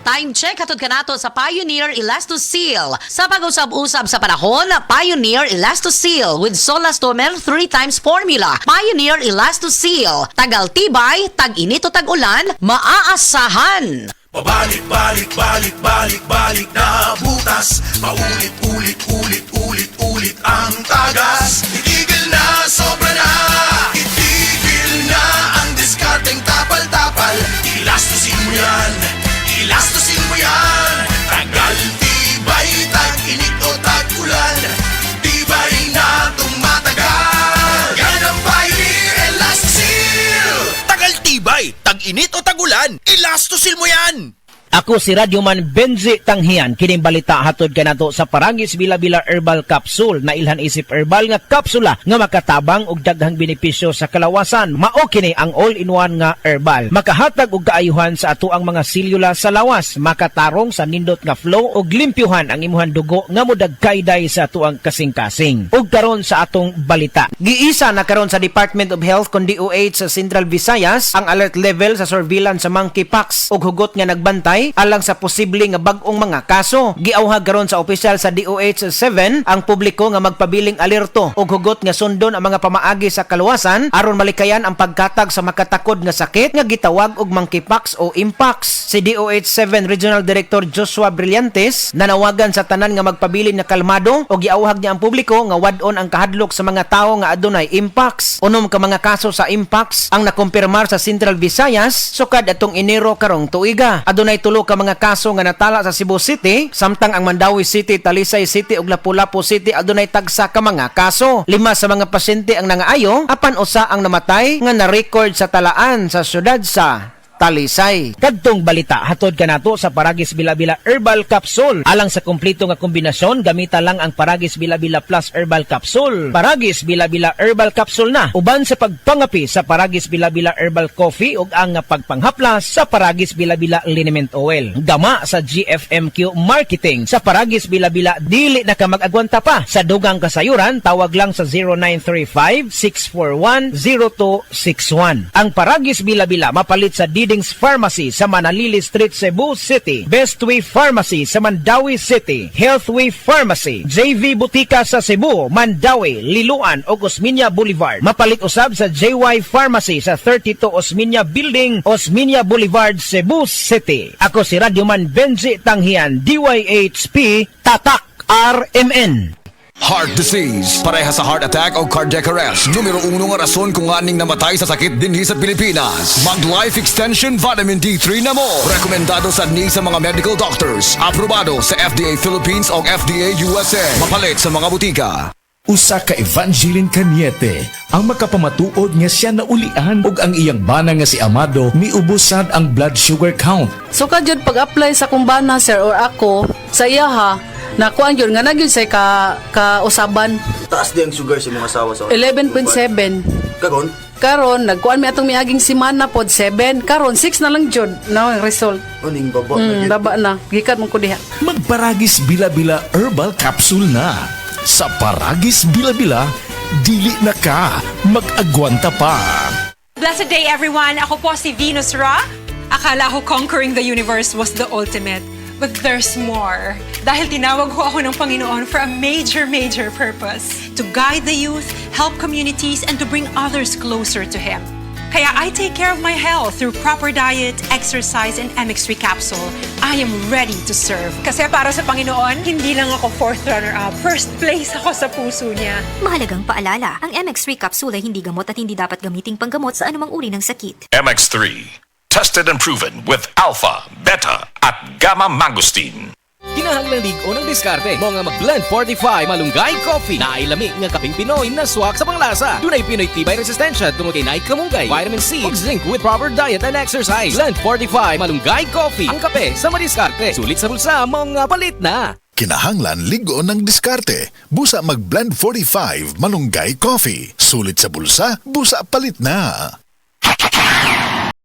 Time check hatod kanato sa Pioneer Elastoseal. Sa pag-usab-usab sa panahon, Pioneer Elastoseal with Solastomer 3 times formula. Pioneer Elastoseal. Tagal tibay, tag-init o tag-ulan, maaasahan. Pabalik-balik na butas. Paulit-ulit ang tagas. Itigil na, sobra na. Itigil na ang diskarteng tapal-tapal. Ilastusin mo yan, ilastusin mo yan. Tagal, tibay, tag-init o tag-ulan. Tibay na tumatagal. Yan ang Pioneer Elastoseal. Tagal, tibay, tag-init o tag-ulan. Ilastosil mo yan. Ako si Radyoman Benji Tanghian, kining balita hatod kanato sa Paragis Bila-Bila Herbal Capsule na ilhan isip herbal nga kapsula nga makatabang og daghang benepisyo sa kalawasan. Mao kini ang all-in-one nga herbal. Makahatag og kaayuhan sa ato ang mga selula sa lawas, makatarong sa nindot nga flow og limpyuhan ang imuhang dugo nga modagkayday sa ato ang kasing-kasing. Ug karon sa atong balita. Giisa na karon sa Department of Health kon DOH sa Central Visayas ang alert level sa surveillance sa monkeypox ug hugot nga nagbantay alang sa posible nga bag-ong mga kaso. Giauhag karon sa opisyal sa DOH 7 ang publiko nga magpabiling alerto ug hugot nga sundon ang mga pamaagi sa kaluwasan aron malikayan ang pagkatag sa makatakod nga sakit nga gitawag og monkeypox o mpox. Si DOH 7 Regional Director Joshua Brillantes nanawagan sa tanan nga magpabiling na kalmado ug giauhag niya ang publiko nga wad-on ang kahadlok sa mga tawo nga adunay mpox. Unom ka mga kaso sa mpox ang nakumpirmar sa Central Visayas sukad atong Enero karong tuiga. Adunay tulo ka mga kaso nga natala sa Cebu City, samtang ang Mandawi City, Talisay City ug Lapu-Lapu City adunay tagsa ka mga kaso. 5 sa mga pasyente ang nangaayo, apan usa ang namatay nga na-record sa talaan sa syudad sa Talisay. Kadtong balita hatod kanato sa Paragis Bila-Bila Herbal Capsule. Alang sa kumpleto nga kombinasyon, gamita lang ang Paragis Bila-Bila Plus Herbal Capsule. Paragis Bila-Bila Herbal Capsule na uban sa pagpangapi sa Paragis Bila-Bila Herbal Coffee ug ang pagpanghaplas sa Paragis Bila-Bila Liniment Oil. Gama sa GFMQ Marketing sa Paragis Bila-Bila dili na ka mag-agwanta pa. Sa dugang kasayuran, tawag lang sa 0935-641-0261. Ang Paragis Bila-Bila mapalit sa Diding's Pharmacy sa Manalili Street, Cebu City, Bestway Pharmacy sa Mandawi City, Healthway Pharmacy, JV Butika sa Cebu, Mandawi, Liloan ug Osmeña Boulevard. Mapalit usab sa JY Pharmacy sa 32 Osmeña Building, Osmeña Boulevard, Cebu City. Ako si Radyoman Benji Tanghian, DYHP Tatak RMN. Heart disease, pareha sa heart attack o cardiac arrest. Numero 1 nga rason kung aning namatay sa sakit dinhi sa Pilipinas. Mag Life Extension Vitamin D3 na mo. Rekomendado sa ni sa mga medical doctors. Aprobado sa FDA Philippines o FDA USA. Mapalit sa mga butika. Usa ka Evangeline Cañete ang makapamatuod nga siya naulian ug ang iyang bana nga si Amado miubusad ang blood sugar count. So kadyod pag-apply sa kumbana sir or ako sa iya ha, nakuan yun nga nagyun say ka-usaban. Taas di ang sugar sa mga asawa sa 11.7. Karon? Karon nagkuan mi atong miaging semana pod 7. Karon 6 na lang jud na ang result. Uning baba na gyud. Baba na. Gikat mo ko diha. Magparagis Bila-Bila Herbal Capsule na. Sa Paragis Bila-Bila, dili na ka mag-agwanta pa. Blessed day everyone! Ako po si Venus Ra. Akala ko conquering the universe was the ultimate. But there's more. Dahil tinawag ko ako ng Panginoon for a major purpose. To guide the youth, help communities, and to bring others closer to Him. Kaya I take care of my health through proper diet, exercise, and MX3 capsule. I am ready to serve. Kasi para sa Panginoon, hindi lang ako 4th runner-up. First place ako sa puso niya. Mahalagang paalala, ang MX3 capsule ay hindi gamot at hindi dapat gamiting panggamot sa anumang uri ng sakit. MX3, tested and proven with alpha, beta, at gamma mangosteen. Kinahanglan ligo ng diskarte mo nga mag-blend 45 malunggay coffee na ay lamig nga kaping Pinoy na swak sa panglasa. Dunay Pinoy tibay resistensya tungod kay naay kamunggay, vitamin C ug zinc with proper diet and exercise. Blend 45 malunggay coffee, ang kape sa madiskarte. Sulit sa bulsa, mga palit na. Kinahanglan ligo ng diskarte. Busa mag-blend 45 malunggay coffee. Sulit sa bulsa, busa palit na.